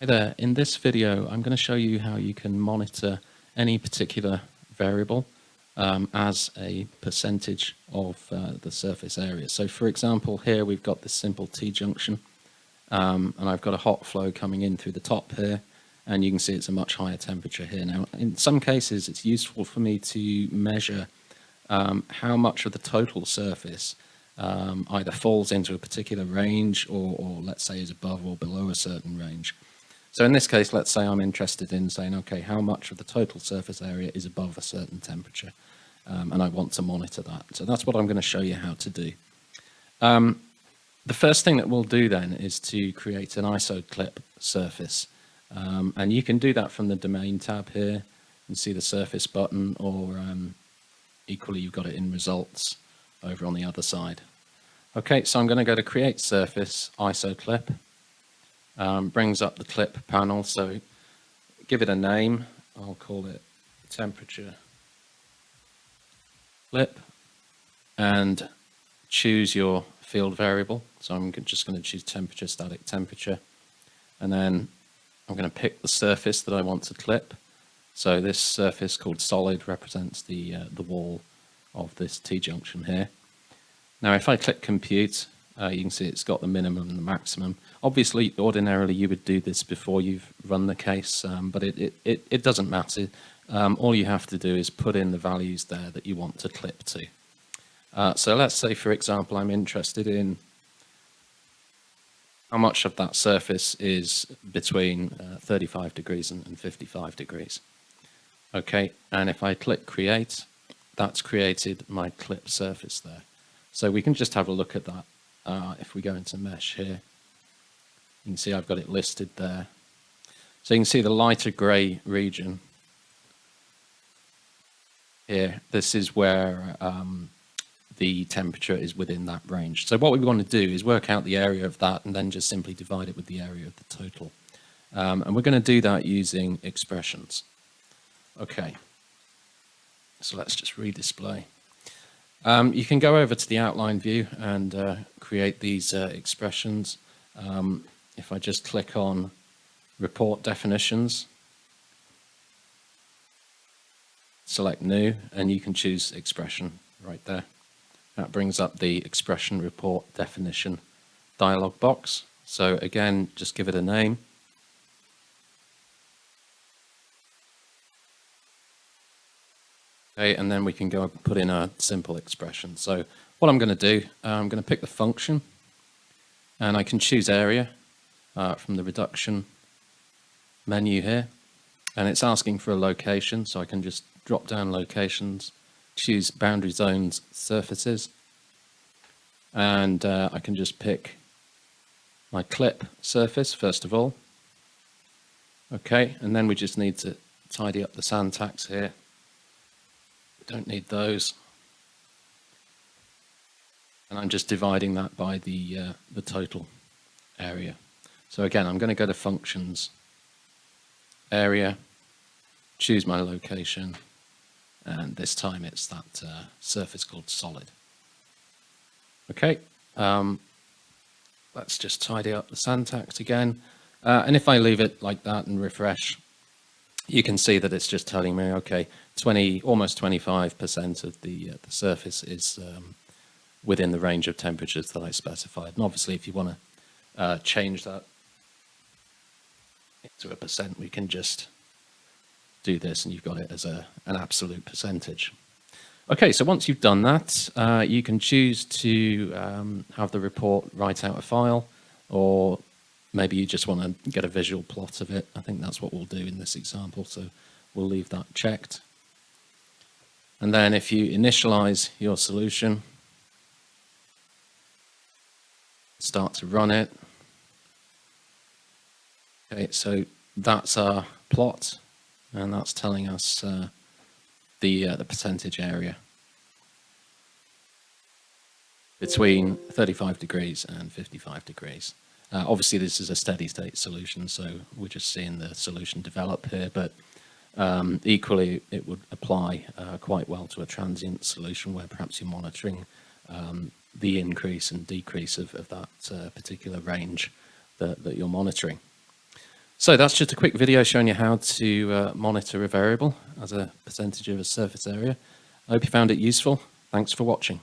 Hey there, in this video I'm going to show you how you can monitor any particular variable as a percentage of the surface area. So for example here we've got this simple T-junction and I've got a hot flow coming in through the top here, and you can see it's a much higher temperature here. Now in some cases it's useful for me to measure how much of the total surface either falls into a particular range or let's say is above or below a certain range. So in this case, let's say I'm interested in saying, okay, how much of the total surface area is above a certain temperature, and I want to monitor that. So that's what I'm going to show you how to do. The first thing that we'll do then is to create an ISO clip surface, and you can do that from the domain tab here. You can see the surface button, or equally you've got it in results over on the other side. Okay, so I'm going to go to create surface ISO clip. Brings up the clip panel, so give it a name. I'll call it temperature clip and choose your field variable. So I'm just going to choose temperature, static temperature, and then I'm going to pick the surface that I want to clip. So this surface called solid represents the wall of this T-junction here. Now if I click compute, you can see it's got the minimum and the maximum. Obviously, ordinarily you would do this before you've run the case, but it doesn't matter. All you have to do is put in the values there that you want to clip to. So let's say, for example, I'm interested in how much of that surface is between 35 degrees and 55 degrees. Okay, and if I click create, that's created my clip surface there. So we can just have a look at that. If we go into mesh here, you can see I've got it listed there. So you can see the lighter gray region here. This is where the temperature is within that range. So what we want to do is work out the area of that and then just simply divide it with the area of the total. And we're going to do that using expressions. Okay, so let's just redisplay. You can go over to the outline view and create these expressions. If I just click on report definitions, select new, and you can choose expression right there. That brings up the expression report definition dialog box. So again, just give it a name. Okay, and then we can go and put in a simple expression. So what I'm going to do, I'm going to pick the function, and I can choose area from the reduction menu here, and it's asking for a location, so I can just drop down locations, choose boundary zones surfaces, and I can just pick my clip surface first of all. Okay, and then we just need to tidy up the syntax here. Don't need those, and I'm just dividing that by the total area. So again, I'm going to go to functions, area, choose my location, and this time it's that surface called solid. Okay, let's just tidy up the syntax again, and if I leave it like that and refresh, you can see that it's just telling me, okay, almost 25% of the surface is within the range of temperatures that I specified. And obviously, if you want to change that into a percent, we can just do this, and you've got it as an absolute percentage. Okay, so once you've done that, you can choose to have the report write out a file, or maybe you just want to get a visual plot of it. I think that's what we'll do in this example, so we'll leave that checked. And then if you initialize your solution, start to run it. Okay, so that's our plot, and that's telling us the percentage area between 35 degrees and 55 degrees. Obviously, this is a steady state solution, so we're just seeing the solution develop here, but equally it would apply quite well to a transient solution where perhaps you're monitoring the increase and decrease of that particular range that you're monitoring. So that's just a quick video showing you how to monitor a variable as a percentage of a surface area. I hope you found it useful. Thanks for watching.